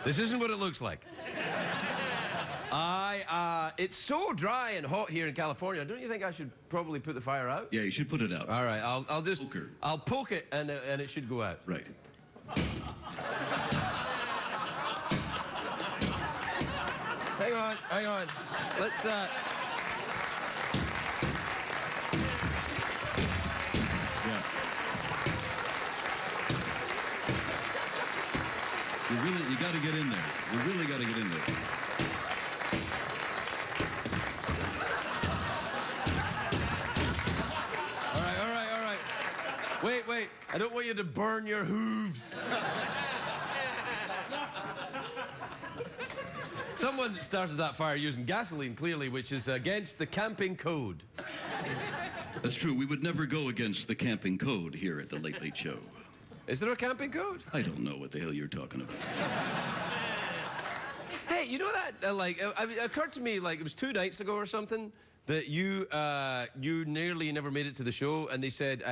This isn't what it looks like. It's so dry and hot here in California. Don't you think I should probably put the fire out? Yeah, you should put it out. All right, I'll just... Poker. I'll poke it and it should go out. Right. Hang on. Let's, Yeah. You got to get in there. You really got to get in there. All right. Wait. I don't want you to burn your hooves. Someone started that fire using gasoline, clearly, which is against the camping code. That's true. We would never go against the camping code here at the Late Late Show. Is there a camping code? I don't know what the hell you're talking about. Hey, you know that, it occurred to me, like, it was 2 nights ago or something, that you nearly never made it to the show, and they said,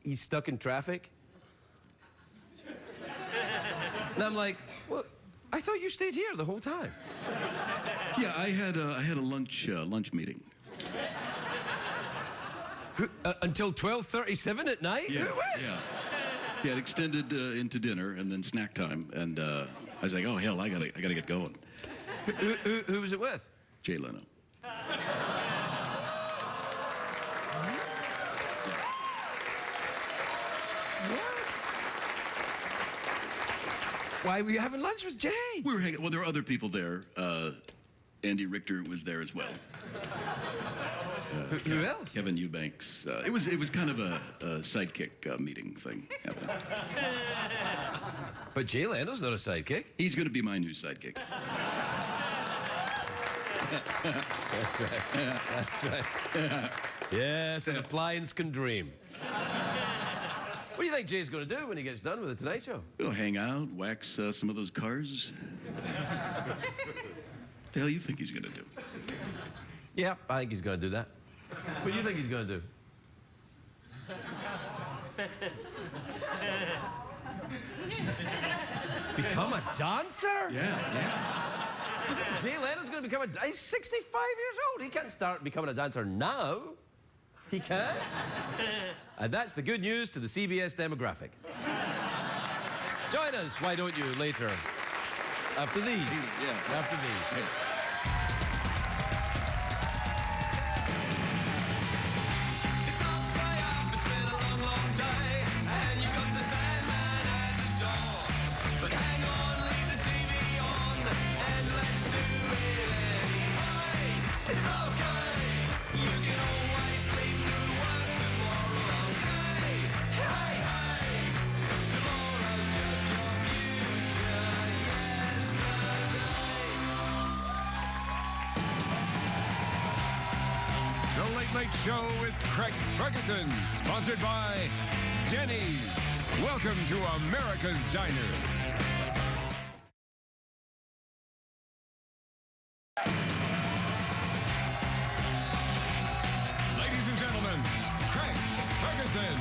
he's stuck in traffic. And I'm like, well, I thought you stayed here the whole time. Yeah, I had a lunch meeting. Until 12:37 at night? Yeah, Who was? yeah. Yeah, it extended into dinner and then snack time, and I was like, oh hell, I gotta get going. Who was it with? Jay Leno. Why were you having lunch with Jay? We were hanging. Well, there were other people there. Andy Richter was there as well. Who else? Kevin Eubanks. It was kind of a sidekick meeting thing. But Jay Leno's not a sidekick. He's going to be my new sidekick. That's right. That's right. Yes, an appliance can dream. What do you think Jay's going to do when he gets done with the Tonight Show? We'll hang out, wax some of those cars. What the hell you think he's going to do? Yeah, I think he's going to do that. What do you think he's going to do? Become a dancer? Yeah. Jay Leno's going to become a... He's 65 years old. He can't start becoming a dancer now. He can. And that's the good news to the CBS demographic. Join us, why don't you, later. After these. Yeah. After these. Hey. Late Show with Craig Ferguson, sponsored by Denny's. Welcome to America's Diner. Ladies and gentlemen, Craig Ferguson.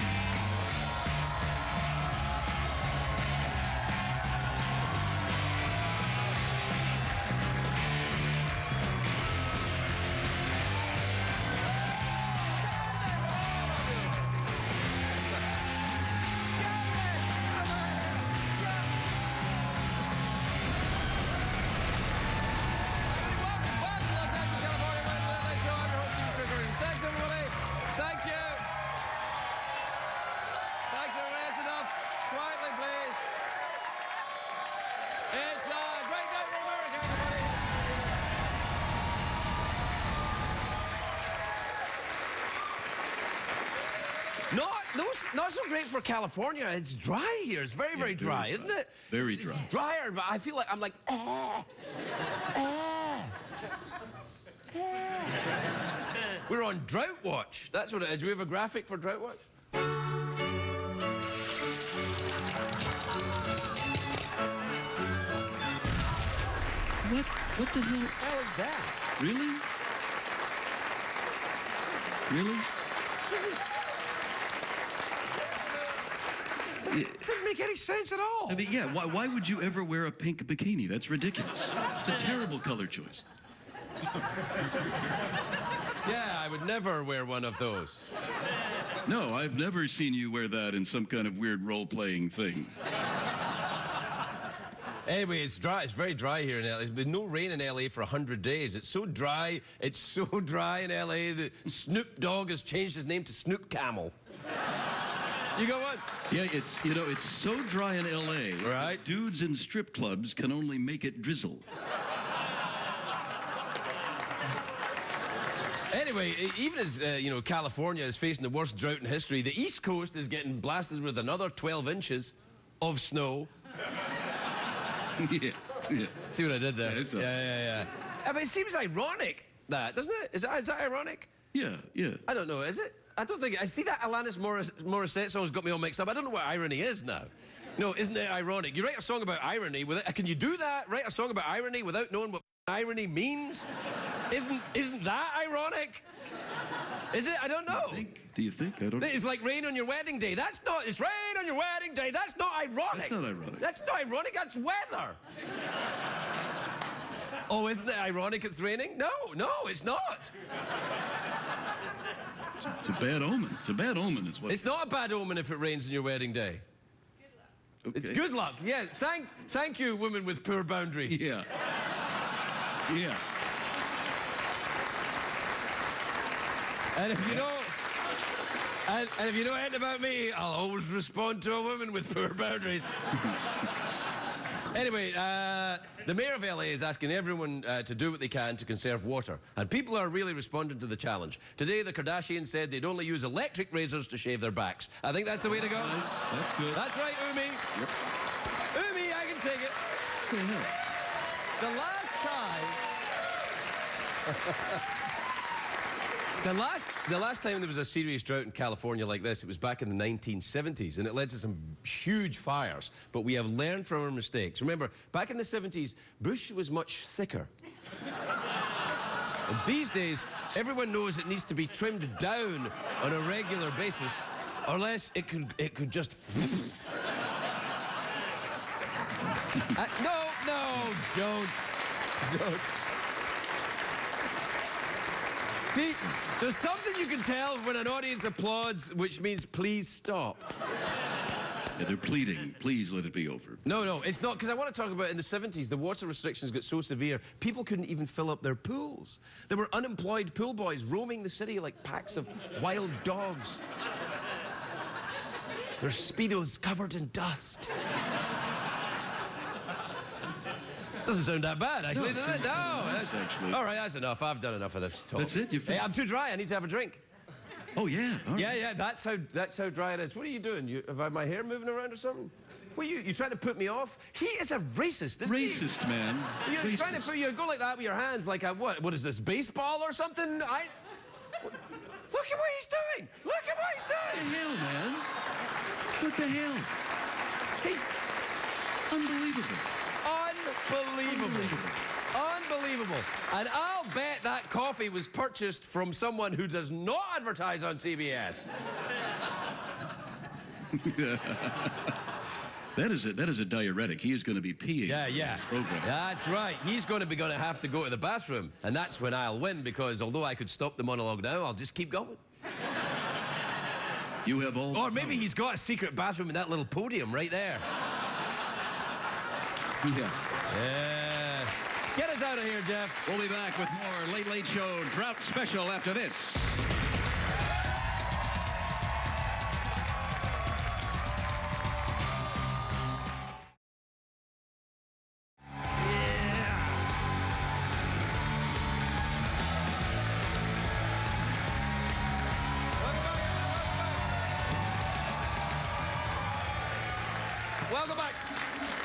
It's a great night in America, everybody. Not so great for California. It's dry here. It's very, very dry, isn't it? Very dry. It's drier, but I feel like I'm like, We're on drought watch. That's what it is. Do we have a graphic for drought watch? What the hell? How is that? Really? Really? It doesn't make any sense at all. I mean, yeah, why would you ever wear a pink bikini? That's ridiculous. It's a terrible color choice. Yeah, I would never wear one of those. No, I've never seen you wear that in some kind of weird role-playing thing. Anyway, it's dry. It's very dry here in LA. There's been no rain in LA for 100 days. It's so dry. It's so dry in LA that Snoop Dogg has changed his name to Snoop Camel. You got one? Yeah, it's so dry in L.A. Right. Dudes in strip clubs can only make it drizzle. Anyway, even as, California is facing the worst drought in history, the East Coast is getting blasted with another 12 inches of snow. Yeah. See what I did there? Yeah, it's all- Yeah. I mean, it seems ironic, that, doesn't it? Is that ironic? Yeah. I don't know, is it? I don't think... I see that Alanis Morissette song's got me all mixed up. I don't know what irony is now. No, isn't it ironic? You write a song about irony without... Can you do that? Write a song about irony without knowing what irony means? Isn't that ironic? Is it? I don't know. Do you think? I don't know. It's like rain on your wedding day. It's rain on your wedding day. That's not ironic. That's not ironic. That's not ironic. That's weather. Oh, isn't it ironic it's raining? No, it's not. It's a bad omen. It's a bad omen is what... It's not a bad omen if it rains on your wedding day. Okay. It's good luck. Yeah, thank you, women with poor boundaries. Yeah. And if you know... And if you know anything about me, I'll always respond to a woman with poor boundaries. Anyway, the mayor of LA is asking everyone to do what they can to conserve water. And people are really responding to the challenge. Today, the Kardashians said they'd only use electric razors to shave their backs. I think that's the way to go. Nice. That's good. That's right, Umi. Yep. Umi, I can take it. The last time... The last time there was a serious drought in California like this, it was back in the 1970s, and it led to some huge fires. But we have learned from our mistakes. Remember, back in the 70s, bush was much thicker. And these days, everyone knows it needs to be trimmed down on a regular basis, or else it could just... No, don't. See, there's something you can tell when an audience applauds, which means please stop. Yeah, they're pleading. Please let it be over. No, it's not, because I want to talk about in the 70s, the water restrictions got so severe, people couldn't even fill up their pools. There were unemployed pool boys roaming the city like packs of wild dogs. Their Speedos covered in dust. Doesn't sound that bad, actually, does it? No, that's actually... All right, that's enough. I've done enough of this talk. That's it? You Hey, I'm too dry. I need to have a drink. Oh, yeah. All right. Yeah, that's how dry it is. What are you doing? Have I my hair moving around or something? What are you trying to put me off? He is a racist, isn't he? Racist, man. You're Racist. trying to go like that with your hands, like a what? What is this, baseball or something? Look at what he's doing! Look at what he's What doing! the hell, man? What the hell? He's Unbelievable. Unbelievable. And I'll bet that coffee was purchased from someone who does not advertise on CBS. That is a diuretic. He is going to be peeing. Yeah. on this program. That's right. He's going to have to go to the bathroom. And that's when I'll win, because although I could stop the monologue now, I'll just keep going. You have all... Or maybe he's got a secret bathroom in that little podium right there. Yeah. Yeah. Get us out of here, Jeff. We'll be back with more Late Late Show Drought Special after this.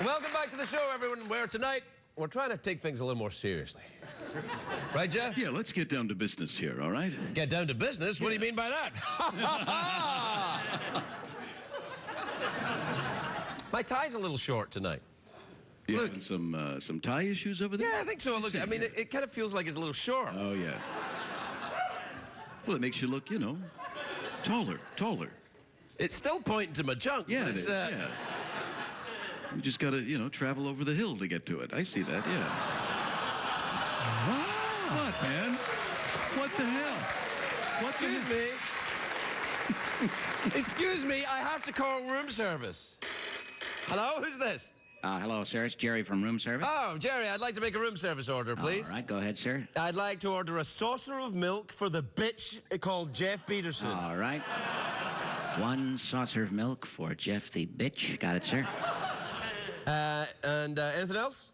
Welcome back to the show, everyone, where tonight we're trying to take things a little more seriously. Right, Jeff? Yeah, let's get down to business here, all right? Get down to business? What do you mean by that? My tie's a little short tonight. You Look. having some tie issues over there? Yeah, I think so. Look, I mean, it kind of feels like it's a little short. Oh, yeah. Well, it makes you look, taller. It's still pointing to my junk. Yeah, but it it's, is. Yeah. You just gotta, travel over the hill to get to it. I see that. Yeah. Wow. What, man? What the hell? What the Excuse me. Excuse me, I have to call room service. Hello, who's this? Hello, sir. It's Jerry from room service. Oh, Jerry, I'd like to make a room service order, please. All right, go ahead, sir. I'd like to order a saucer of milk for the bitch called Jeff Peterson. All right. 1 saucer of milk for Jeff the bitch. Got it, sir? And anything else?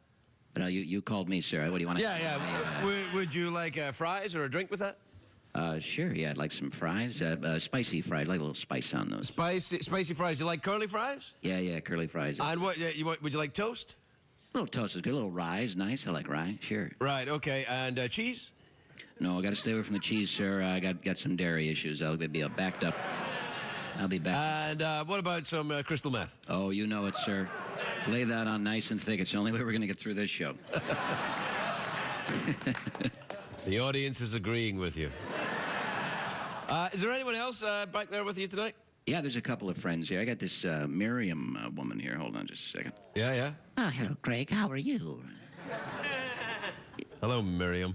No, you called me, sir. What do you want to... Yeah. Would you like fries or a drink with that? Sure, yeah, I'd like some fries. Spicy fried, like a little spice on those. Spicy fries. You like curly fries? Yeah, curly fries. And what? Would you like toast? A little toast is good. A little rye is nice. I like rye, sure. Right. Okay. And cheese? No, I got to stay away from the cheese, sir. I got some dairy issues. I'll be backed up. I'll be back. And what about some crystal meth? Oh, you know it, sir. Lay that on nice and thick. It's the only way we're going to get through this show. The audience is agreeing with you. Is there anyone else back there with you tonight? Yeah, there's a couple of friends here. I got this Miriam woman here. Hold on just a second. Yeah. Oh, hello, Craig. How are you? Hello, Miriam.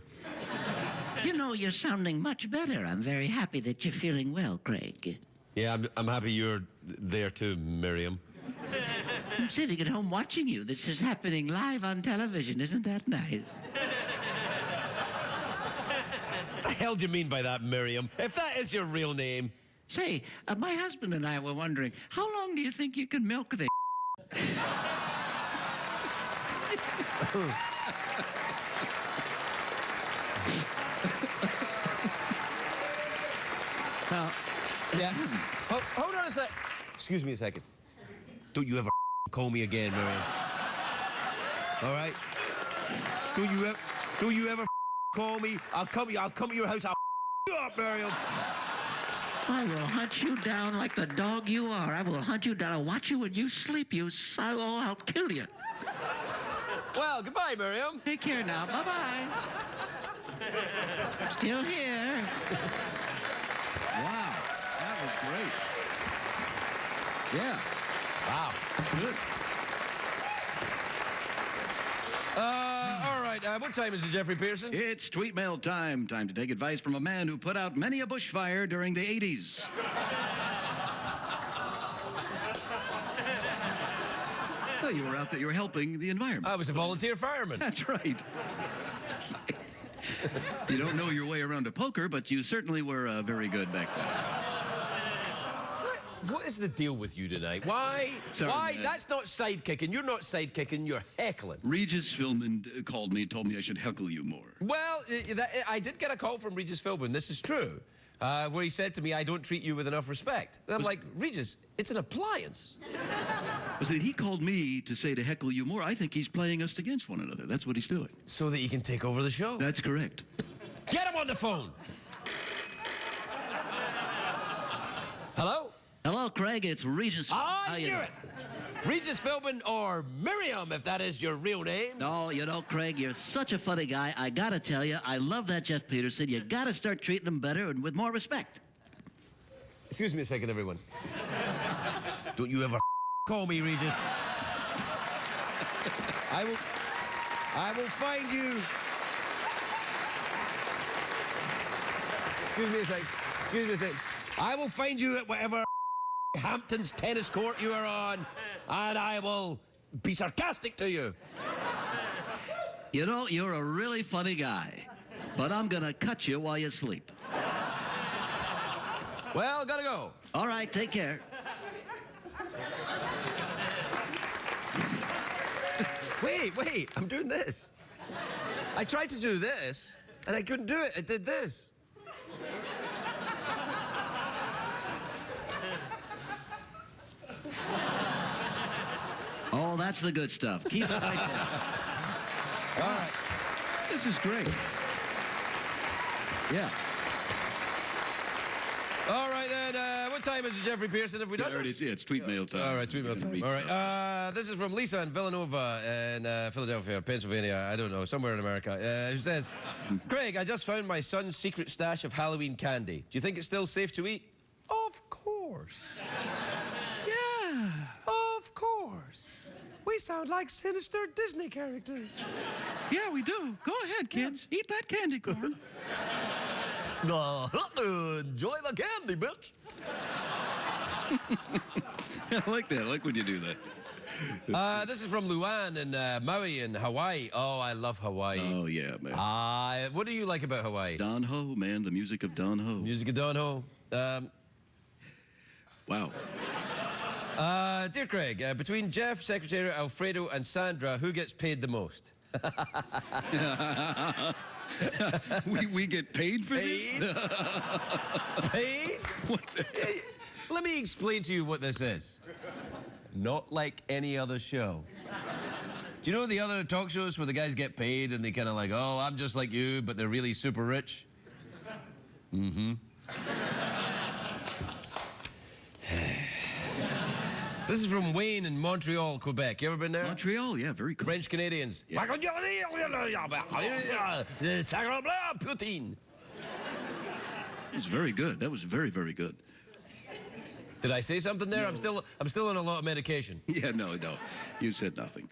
You know, you're sounding much better. I'm very happy that you're feeling well, Craig. Yeah, I'm happy you're there too, Miriam. I'm sitting at home watching you. This is happening live on television. Isn't that nice? What the hell do you mean by that, Miriam? If that is your real name. Say, my husband and I were wondering, how long do you think you can milk the Well, Yeah. Hold on a sec. Excuse me a second. Don't you ever call me again, Miriam. All right? Do you ever call me? I'll come to your house. I'll you up, Miriam. I will hunt you down like the dog you are. I will hunt you down. I'll watch you when you sleep, you son. Oh, I'll kill you. Well, goodbye, Miriam. Take care now. Bye-bye. Still here. Wow. That was great. Yeah. Wow. Good. All right. What time is it, Jeffrey Pearson? It's tweet mail time. Time to take advice from a man who put out many a bushfire during the 80s. Well, you were out there. You were helping the environment. I was a volunteer fireman. That's right. You don't know your way around a poker, but you certainly were very good back then. What is the deal with you tonight? Why? Sorry, Why? man. That's not sidekicking. You're not sidekicking. You're heckling. Regis Philbin called me, told me I should heckle you more. Well, I did get a call from Regis Philbin. This is true. Where he said to me, I don't treat you with enough respect. And I'm like, Regis, it's an appliance. I said, he called me to say to heckle you more. I think he's playing us against one another. That's what he's doing. So that he can take over the show. That's correct. Get him on the phone. Hello? Hello, Craig. It's Regis. I knew it. Regis Philbin or Miriam, if that is your real name. No, you know, Craig, you're such a funny guy. I gotta tell you, I love that Jeff Peterson. You gotta start treating him better and with more respect. Excuse me a second, everyone. Don't you ever call me, Regis. I will find you. Excuse me a second. I will find you at whatever Hampton's tennis court you are on, and I will be sarcastic to you. You know, you're a really funny guy, but I'm gonna cut you while you sleep. Well, gotta go. All right, take care. Wait, I'm doing this. I tried to do this, and I couldn't do it. I did this. Oh, that's the good stuff. Keep it right there. All right. This is great. Yeah. All right, then. What time is it, Jeffrey Pearson? Have we done There it this? is. Yeah, it's tweet mail time. All right, sweet mail You can time. read All right. stuff. This is from Lisa in Villanova in Philadelphia, Pennsylvania. I don't know, somewhere in America. Who says, Craig, I just found my son's secret stash of Halloween candy. Do you think it's still safe to eat? Of course. course. Yeah, of course. We sound like sinister Disney characters. Yeah, we do. Go ahead, kids. Eat that candy corn. Enjoy the candy, bitch. I like that. I like when you do that. This is from Luan in Maui in Hawaii. Oh, I love Hawaii. Oh, yeah, man. What do you like about Hawaii? Don Ho, man. The music of Don Ho. Music of Don Ho. Wow. Dear Craig, between Jeff, Secretary Alfredo, and Sandra, who gets paid the most? we get paid for Paid? this? Paid? Let me explain to you what this is. Not like any other show. Do you know the other talk shows where the guys get paid and they kind of like, oh, I'm just like you, but they're really super rich? Mm-hmm. This is from Wayne in Montreal, Quebec. You ever been there? Montreal, yeah, very cool. French Canadians. Yeah. Poutine. It was very good. That was very, very good. Did I say something there? No. I'm still on a lot of medication. Yeah, no. You said nothing.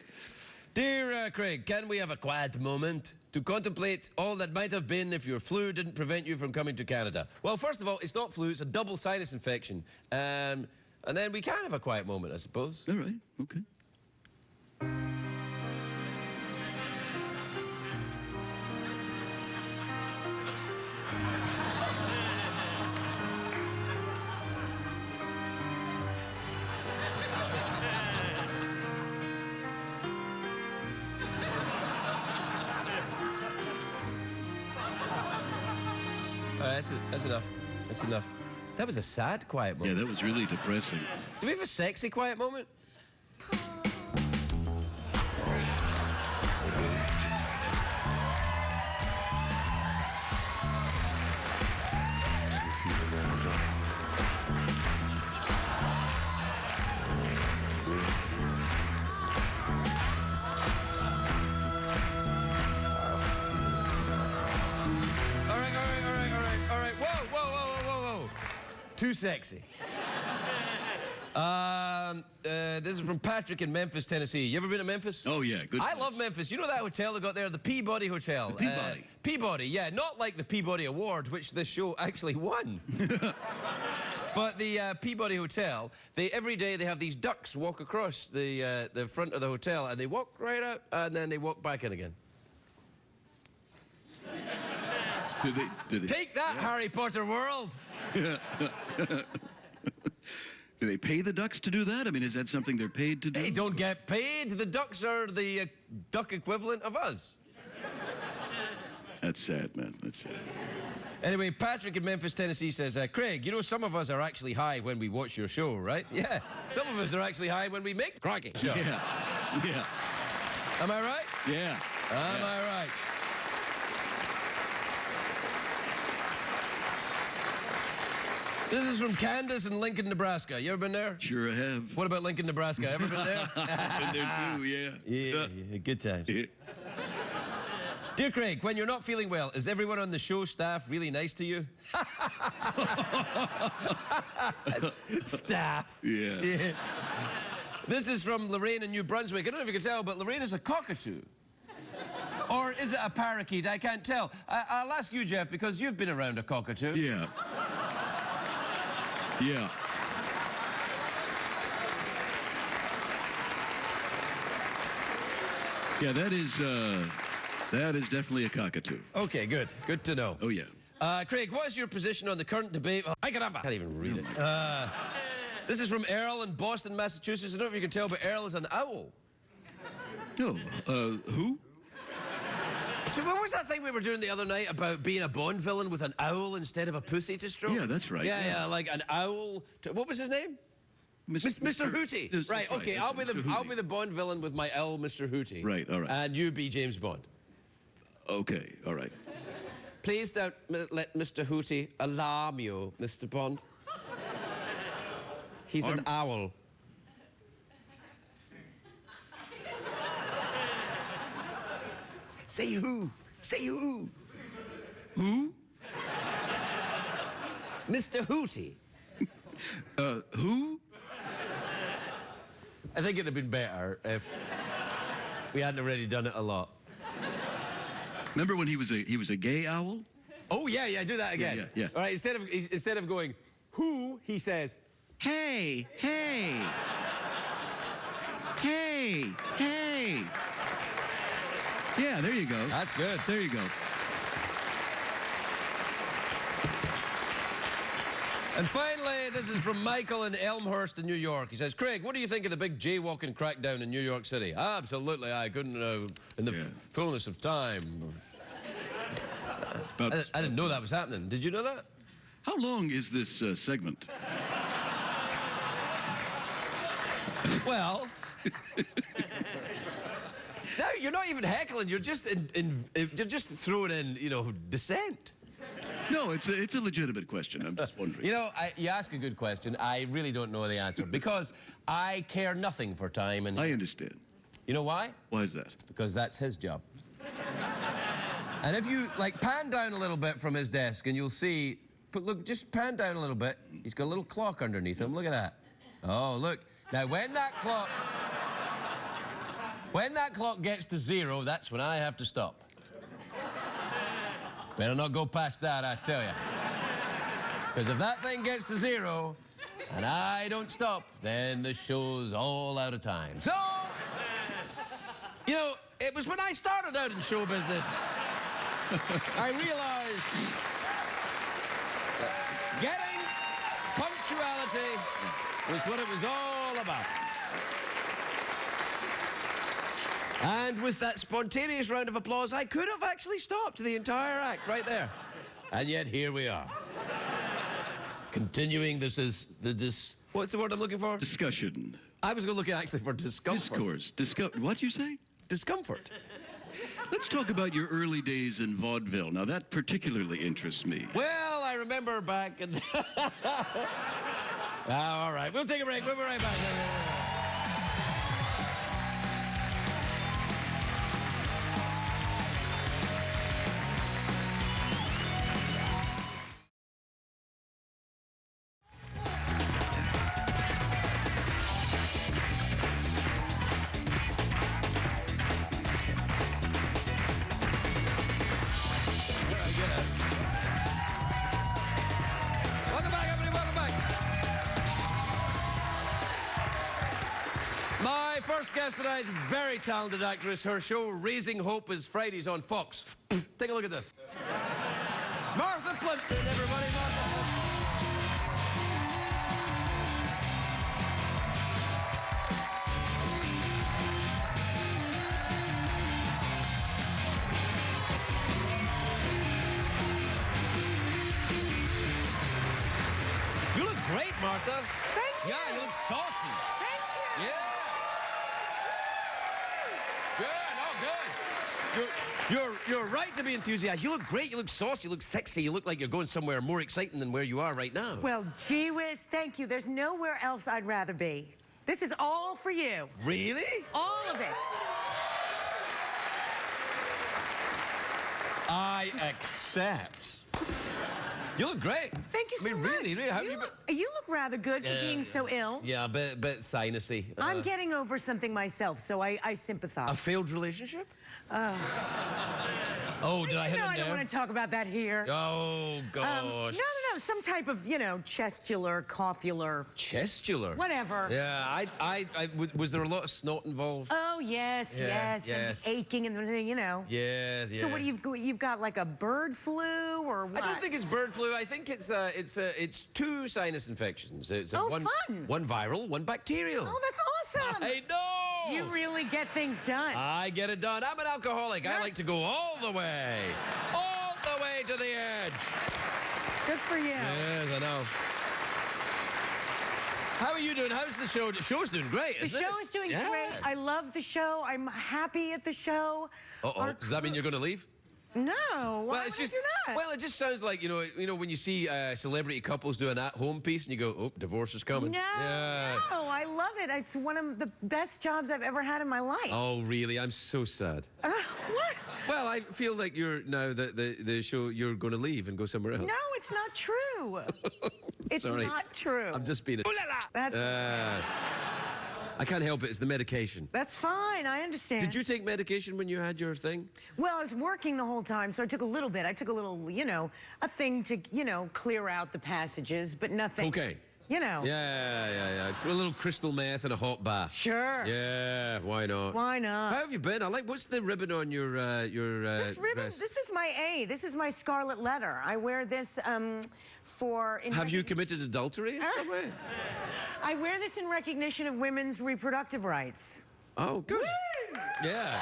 Dear Craig, can we have a quiet moment to contemplate all that might have been if your flu didn't prevent you from coming to Canada? Well, first of all, it's not flu, it's a double sinus infection. And then we can have a quiet moment, I suppose. All right, okay. All right, that's enough. That's enough. That was a sad quiet Yeah, moment. that was really depressing. Do we have a sexy quiet moment? All right. Whoa. Too sexy. This is from Patrick in Memphis, Tennessee. You ever been to Memphis? Oh, yeah, good I place. love Memphis. You know that hotel they got there? The Peabody Hotel. The Peabody. Peabody, yeah. Not like the Peabody Award, which this show actually won. But the Peabody Hotel, every day they have these ducks walk across the front of the hotel, and they walk right out, and then they walk back in again. Do they Take that, Harry Potter world! do they pay the ducks to do that? I mean, is that something they're paid to do? They don't get paid. The ducks are the duck equivalent of us. That's sad, man. That's sad. Anyway, Patrick in Memphis, Tennessee says, Craig, you know some of us are actually high when we watch your show, right? Yeah, some of us are actually high when we make the Crikey show. Yeah. Am I right? Yeah. Am I right? This is from Candace in Lincoln, Nebraska. You ever been there? Sure I have. What about Lincoln, Nebraska? Ever been there? Been there too, yeah. Yeah, good times. Yeah. Dear Craig, when you're not feeling well, is everyone on the show staff really nice to you? Staff. Yeah. This is from Lorraine in New Brunswick. I don't know if you can tell, but Lorraine is a cockatoo. Or is it a parakeet? I can't tell. I'll ask you, Jeff, because you've been around a cockatoo. Yeah. Yeah. Yeah, that is definitely a cockatoo. Okay, good. Good to know. Oh, yeah. Craig, what is your position on the current debate? I can't even read it. This is from Earl in Boston, Massachusetts. I don't know if you can tell, but Earl is an owl. No. Who? So what was that thing we were doing the other night about being a Bond villain with an owl instead of a pussy to stroke? Yeah, that's right. Yeah, like an owl. What was his name? Mr. Hootie. Yes, Right. that's Okay. right, I'll be Mr. the Bond villain with my owl, Mr. Hootie. Right, all right. And you be James Bond. Okay, all right. Please don't let Mr. Hootie alarm you, Mr. Bond. He's an owl. Say who? Say who? Who? Mr. Hootie. Who? I think it'd have been better if we hadn't already done it a lot. Remember when he was a gay owl? Oh, yeah, do that again. Yeah. All right, instead of going, who, he says, Hey, hey. Hey, hey. Yeah, there you go. that's good. There you go. And finally, this is from Michael in Elmhurst in New York. He says, Craig, what do you think of the big jaywalking crackdown in New York City? Absolutely, I couldn't, in the fullness of time. About, I didn't know that was happening. Did you know that? how long is this segment? Well, no, you're not even heckling. You're just you're just throwing in, dissent. No, it's a legitimate question. I'm just wondering. You ask a good question. I really don't know the answer because I care nothing for time. And I understand. you know why? Why is that? Because that's his job. And if you pan down a little bit from his desk, and you'll see. But look, just pan down a little bit. He's got a little clock underneath him. Look at that. Oh, look. Now, when that clock gets to 0, that's when I have to stop. Better not go past that, I tell you. Because if that thing gets to 0 and I don't stop, then the show's all out of time. So, it was when I started out in show business, I realized that getting punctuality was what it was all about. And with that spontaneous round of applause, I could have actually stopped the entire act right there. And yet here we are. Continuing, what's the word I'm looking for? Discussion. I was looking actually for discomfort. Discourse. What'd you say? Discomfort. Let's talk about your early days in vaudeville. Now, that particularly interests me. Well, I remember back in... All right, we'll take a break. We'll be right back. Welcome back, everybody. Welcome back. My first guest tonight is a very talented actress. Her show, Raising Hope, is Fridays on Fox. Take a look at this. Martha Plimpton, everybody. Martha. You look great, Martha. Thank you. Yeah, you look saucy. Thank you. Yeah. Good, oh, good. You're right to be enthusiastic. You look great, you look saucy, you look sexy, you look like you're going somewhere more exciting than where you are right now. Well, gee whiz, thank you. There's nowhere else I'd rather be. This is all for you. Really? All of it. I accept. You look great. Thank you so much. Really, how have you been? You look rather good for being so ill. Yeah, a bit sinusy. I'm getting over something myself, so I sympathize. A failed relationship? Oh, did I hit No, a I don't nerve? want to talk about that here. Oh, gosh. No, some type of, chestular, coughular. Chestular? Whatever. Yeah, was there a lot of snot involved? Oh, yes, Yeah, yes. yes. And aching and everything, Yes, yeah. So what, you've got like a bird flu or what? I don't think it's bird flu. I think it's two sinus infections. It's Oh, one fun. One viral, one bacterial. Oh, that's awesome. I know. You really get things done. I get it done. I'm an alcoholic. I like to go all the way to the edge. Good for you. Yes, I know. How are you doing? How's the show? The show's doing great, The isn't it? show is doing Yeah. great. I love the show. I'm happy at the show. Uh-oh. Does that mean you're going to leave? No. Why would I do that? Well, it just sounds like, when you see celebrity couples do an at-home piece and you go, oh, divorce is coming. No, Yeah. no, I love it. It's one of the best jobs I've ever had in my life. Oh, really? I'm so sad. What? Well, I feel like you're now the show, you're going to leave and go somewhere else. No, it's it's not true. It's Sorry. not true. I'm just being a... That's, I can't help it. It's the medication. that's fine. I understand. Did you take medication when you had your thing? Well, I was working the whole time, so I took a little bit. I took a little, you know, a thing to, you know, clear out the passages, but nothing. Cocaine. You know. Yeah. A little crystal meth and a hot bath. Sure. Yeah, why not? Why not? How have you been? I like, what's the ribbon on your This ribbon, dress? this is my A. This is my scarlet letter. I wear this for... Have you committed adultery in some way? I wear this in recognition of women's reproductive rights. Oh, good. Yeah.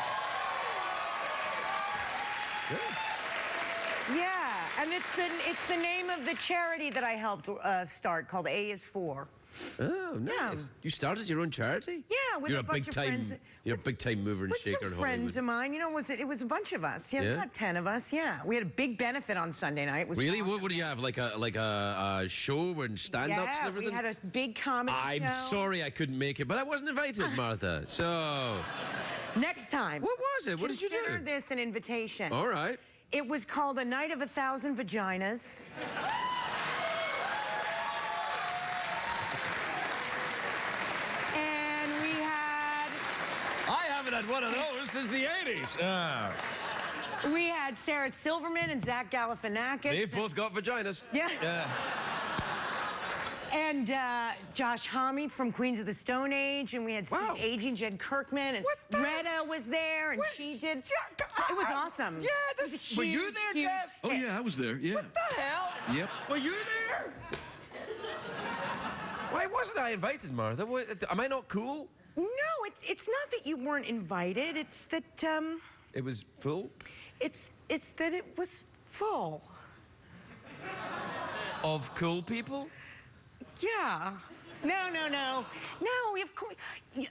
Yeah, and it's the name of the charity that I helped start called A is For. Oh, nice. Yeah. You started your own charity? Yeah, with You're a bunch big of time. friends. You're a big time mover and With shaker some in friends Hollywood. of mine, you know, it was a bunch of us. Yeah, Yeah? about 10 of us. Yeah, we had a big benefit on Sunday night. It was Really? awesome. What do you have? Like a show and stand-ups and Yeah, everything? we had a big comedy I'm show. sorry I couldn't make it, but I wasn't invited, Martha. So, Next time. what was it? What did you Consider do? this an invitation. All right. It was called A Night of a Thousand Vaginas. And we had... I haven't had one of those since the 80s. We had Sarah Silverman and Zach Galifianakis. They've both got vaginas. Yeah. And Josh Homme from Queens of the Stone Age, and we had Wow. Steve Agee, Jed Kirkman, and What the- Retta was there, and she did. It was awesome. Yeah, It was a were you huge, there, huge Jeff? Oh, hit. yeah, I was there. Yeah. What the hell? Yep. Were you there? Why wasn't I invited, Martha? Am I not cool? No, it's not that you weren't invited. It's that It was full it's that it was full. of cool people. Yeah. No. Of course.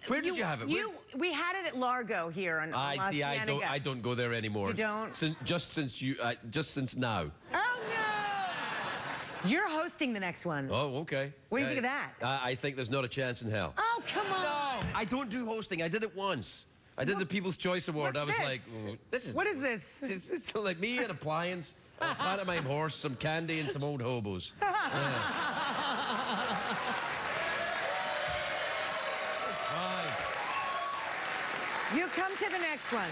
Where did you have it? We had it at Largo here on La I Cienega. don't go there anymore. You don't? Just since now. Oh no! You're hosting the next one. Oh, okay. What do you think of that? I think there's not a chance in hell. Oh, come on. No, I don't do hosting. I did it once. I did the People's Choice Award. What's I was this? like, this is... What is this? It's like me, an appliance, a pantomime horse, some candy, and some old hobos. You come to the next one.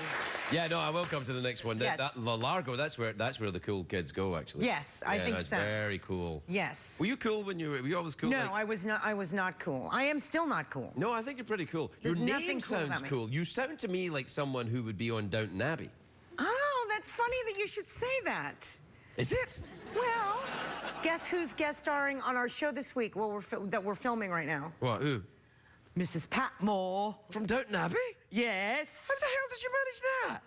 Yeah, no, I will come to the next one. Yes. La Largo, that's where the cool kids go, actually. Yes, I think that's so. Very cool. Yes. Were you cool when were you always cool? No, like- I was not cool. I am still not cool. No, I think you're pretty cool. There's Your nothing name cool sounds about me. cool. You sound to me like someone who would be on Downton Abbey. Oh, that's funny that you should say that. Is it? Well, guess who's guest starring on our show this week? Well, that we're filming right now. What, who? Mrs. Patmore. From Downton Abbey? Yes. How the hell did you manage that?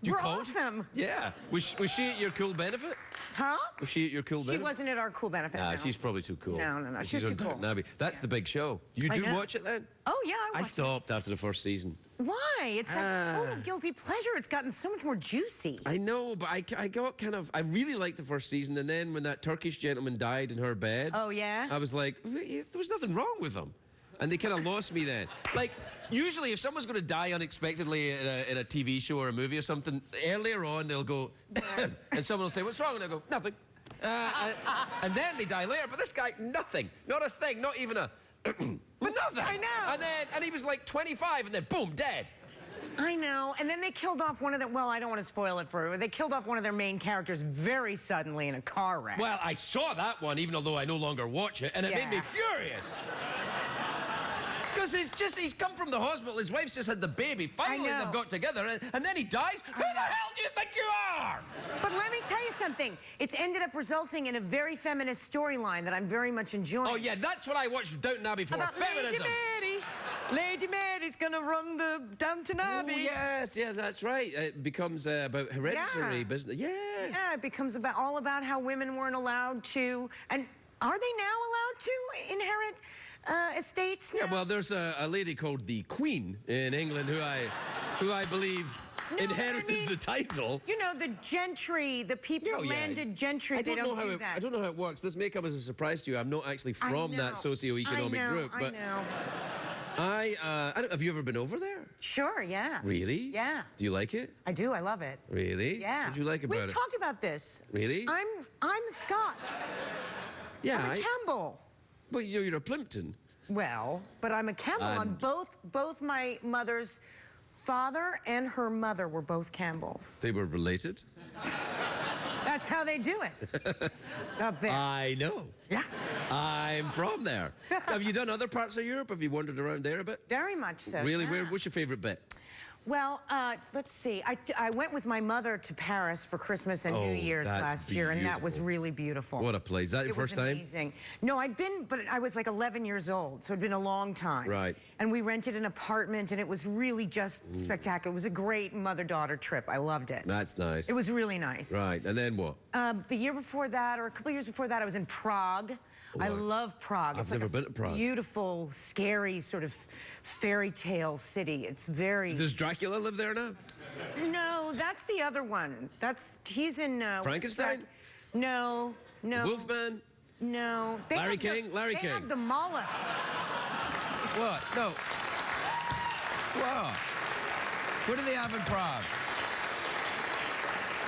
You We're called? awesome. Yeah. Was she at your cool benefit? Huh? Was she at your cool She benefit? wasn't at our cool benefit. Nah, no. she's probably too cool. No. She's She's on too Downton cool. Abbey. That's the big show. You I do know. watch it then? Oh, yeah, I I watched stopped after the first season. it. Why? It's a total guilty pleasure. It's gotten so much more juicy. I know, but I got kind of... I really liked the first season, and then when that Turkish gentleman died in her bed... Oh, yeah? I was like, there was nothing wrong with him. And they kind of lost me then. Like, usually if someone's going to die unexpectedly in a TV show or a movie or something, earlier on they'll go... and someone will say, what's wrong? And they'll go, nothing. And then they die later. But this guy, nothing. Not a thing. Not even a... but nothing. I know. And he was like 25, and then boom, dead. I know. And then they killed off one of them. Well, I don't want to spoil it for you. They killed off one of their main characters very suddenly in a car wreck. Well, I saw that one, even although I no longer watch it, and it made me Yeah. furious. Because he's come from the hospital, his wife's just had the baby, finally know. they've got together, and then he dies? Who the hell do you think you are? But let me tell you something. It's ended up resulting in a very feminist storyline that I'm very much enjoying. Oh, yeah, that's what I watched Downton Abbey for, About feminism. Lady Mary. Lady Mary's gonna run the Downton Oh, Abbey. yes, that's right. It becomes about hereditary Yeah. business. Yes. Yeah, it becomes all about how women weren't allowed to, and are they now allowed to inherit estates now? Yeah, well, there's a lady called the Queen in England who I believe No, but I inherited mean, the title. You know, the gentry, the people, Oh, yeah. landed gentry, I they don't know don't how do it, that. I don't know how it works. This may come as a surprise to you. I'm not actually I from that know. socio-economic I know, group, but I know. I don't, have you ever been over there? Sure, yeah. Really? Yeah. Do you like it? I do. I love it. Really? Yeah. What did you like about We've it? talked about this. Really? I'm Scots. Yeah. I'm a Campbell. Well, you're a Plimpton. Well, but I'm a Campbell. On And- both my mother's father and her mother were both Campbells. They were related. That's how they do it. Up there. I know. Yeah. I'm from there. Have you done other parts of Europe? Have you wandered around there a bit? Very much so. Really? yeah. What's your favorite bit? Well, let's see. I went with my mother to Paris for Christmas and Oh, New Year's that's last year, and that was beautiful. really beautiful. What a place. Is that your It first was time? amazing. No, I'd been, but I was like 11 years old, so it'd been a long time. Right. And we rented an apartment, and it was really just spectacular. It was a great mother-daughter trip. I loved it. That's nice. It was really nice. Right, and then what? The year before that, or a couple years before that, I was in Prague. I love Prague. I've It's like never a been to Prague. Beautiful, scary sort of fairy tale city. It's very. Does Dracula live there now? No, that's the other one. He's in. Frankenstein? No. Wolfman? No. They Larry have the- King? Larry They King. have the Moloch. What? No. What? What do they have in Prague?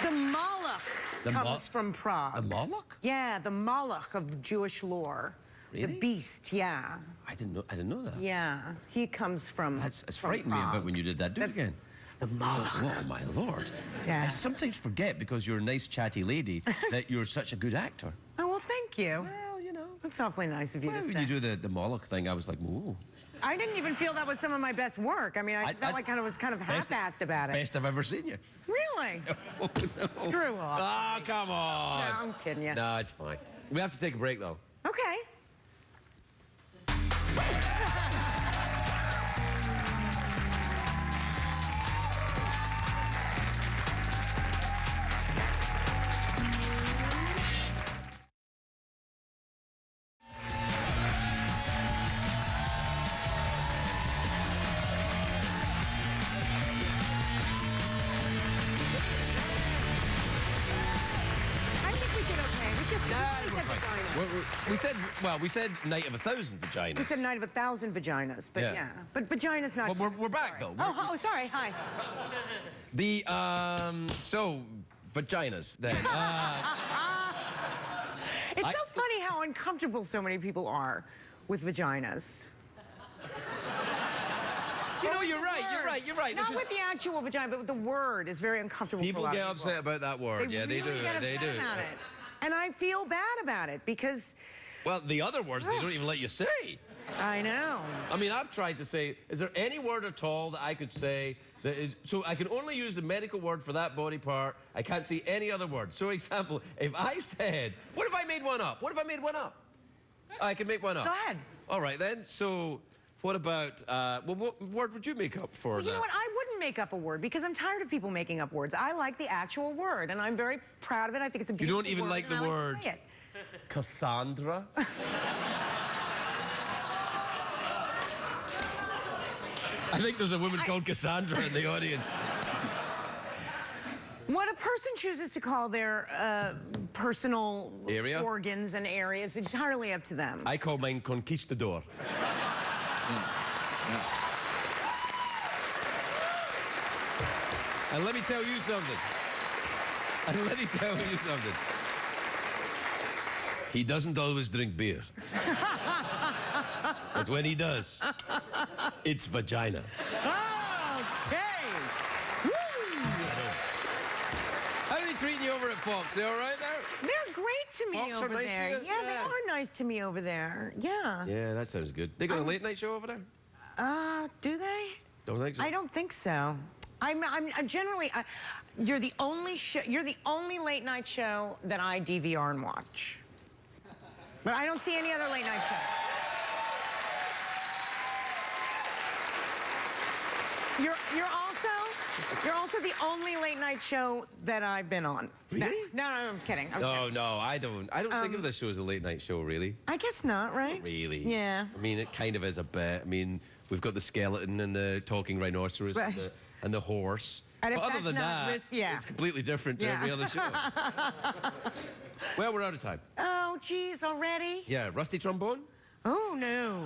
The Moloch The comes from Prague. A Moloch? Yeah, the Moloch of Jewish lore. Really? The beast, yeah. I didn't know that. Yeah. He comes from. It's from frightened me a bit Prague. when you did that. Do That's it again. The Moloch. Oh, my Lord. Yeah. I sometimes forget, because you're a nice, chatty lady, that you're such a good actor. Oh, well, thank you. Well, you know. That's awfully nice of you Well, to when say. you do the Moloch thing, I was like, ooh. I didn't even feel that was some of my best work. I mean, I felt that's like I was kind of best- half-assed about it. Best I've ever seen you. Really? Oh, no. Screw off. Oh, come on. No, I'm kidding you. No, it's fine. We have to take a break, though. Okay. I think we did okay. We just we said vagina. We said night of 1,000 vaginas. We said night of 1,000 vaginas, but Yeah. yeah. But vagina's not. Well, we're back, sorry. though. Oh, sorry. Hi. So, vaginas, then. It's so funny how uncomfortable so many people are with vaginas. You know, you're right. Not because with the actual vagina, but with the word is very uncomfortable for a people lot get of people. upset about that word. Yeah, they do. really get They upset do. about it. And I feel bad about it because Well, the other words they don't even let you say. I know. I mean, I've tried to say, is there any word at all that I could say that is, so I can only use the medical word for that body part. I can't see any other word. So, example, if I said, what if I made one up? I can make one up. Go ahead. All right, then. So, what about, well, what word would you make up for Well, you that? know what? I wouldn't make up a word because I'm tired of people making up words. I like the actual word, and I'm very proud of it. I think it's a beautiful don't even word, like and the I word. to say it. Cassandra? I think there's a woman called Cassandra in the audience. What a person chooses to call their personal Area? organs and areas is entirely up to them. I call mine Conquistador. And let me tell you something. He doesn't always drink beer. But when he does, it's vagina. Okay. How are they treating you over at Fox? They all right there? They're great to me Fox are over nice to there. you? Yeah, they Yeah. are nice to me over there. Yeah. Yeah, that sounds good. They got a late night show over there? Do they? Don't think so? I don't think so. I'm generally. You're the only late night show that I DVR and watch. But I don't see any other late night show. You're also the only late night show that I've been on. Really? No, I'm kidding. I'm No, kidding. no, I don't. I don't think of this show as a late night show, really. I guess not, right? Really. Yeah. I mean, it kind of is a bit. I mean, we've got the skeleton and the talking rhinoceros Right. and the horse. And if but other that's than not that, yeah. it's completely different to Yeah. every other show. Well, we're out of time. Oh, geez, already? Yeah, rusty trombone? Oh, no.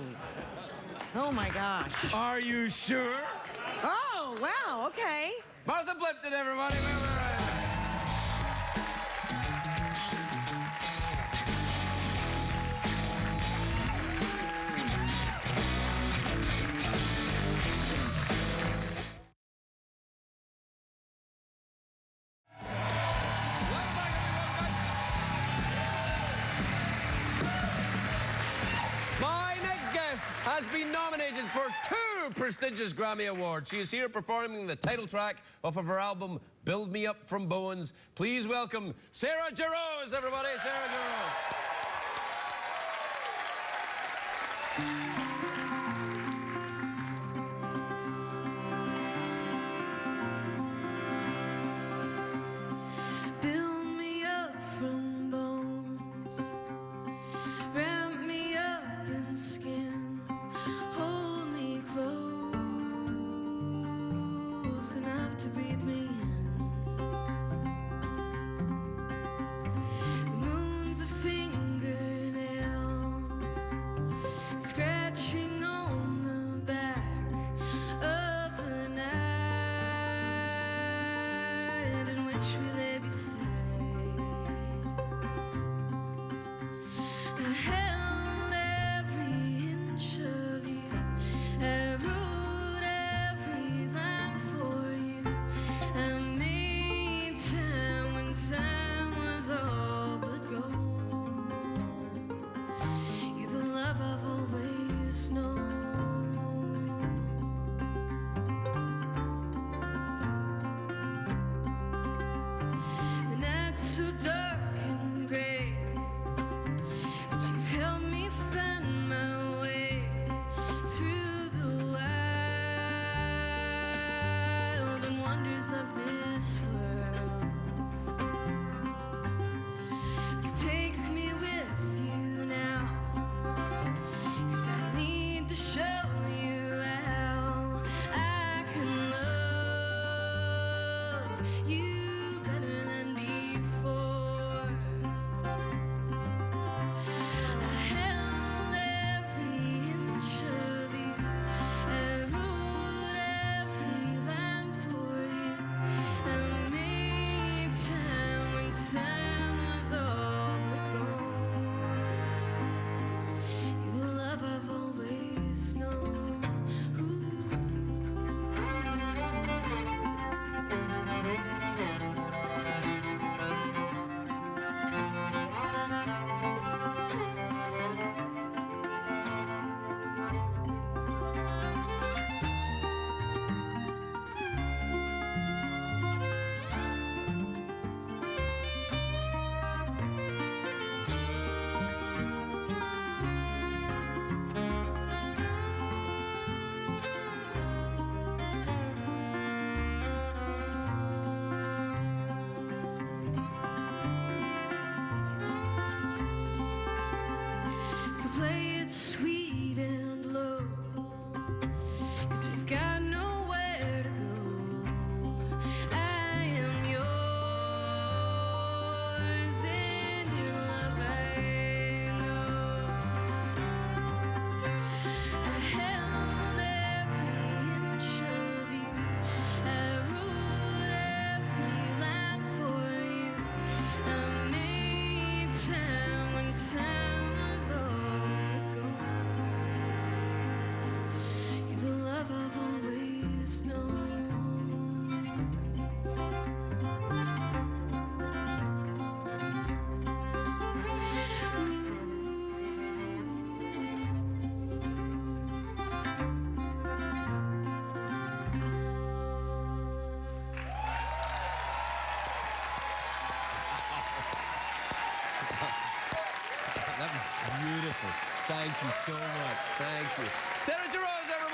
Oh, my gosh. Are you sure? Oh, wow, okay. Martha Plimpton, everybody. My next guest has been nominated for 2 prestigious Grammy Awards. She is here performing the title track of her album, Build Me Up From Bones. Please welcome Sarah Jarosz, everybody. Sarah Jarosz. Build me up from bones, wrap me up in skin, hold me close enough to breathe me in. The moon's a fingernail, scratching on the back of the night in which we lay beside. I held every inch of you, I wrote every line for you. I made time when time was all but gone. You're the love I've always known. The night's so dark and gray, but you've helped me find my way through the wild and wonders of this world. So take me with you now, 'cause I need to show you how I can love you better than before. I held every inch of you, I wrote every line for you. I made time when time was all but gone. You're the love I've always known. So play it sweet and low, 'cause we've got nowhere to go. I am yours and your love I know. I held every inch of you, I wrote every line for you. I made time when time was all but gone. You're the love I've always known. That was beautiful. Thank you so much. Thank you. Sarah Jarosz, everybody.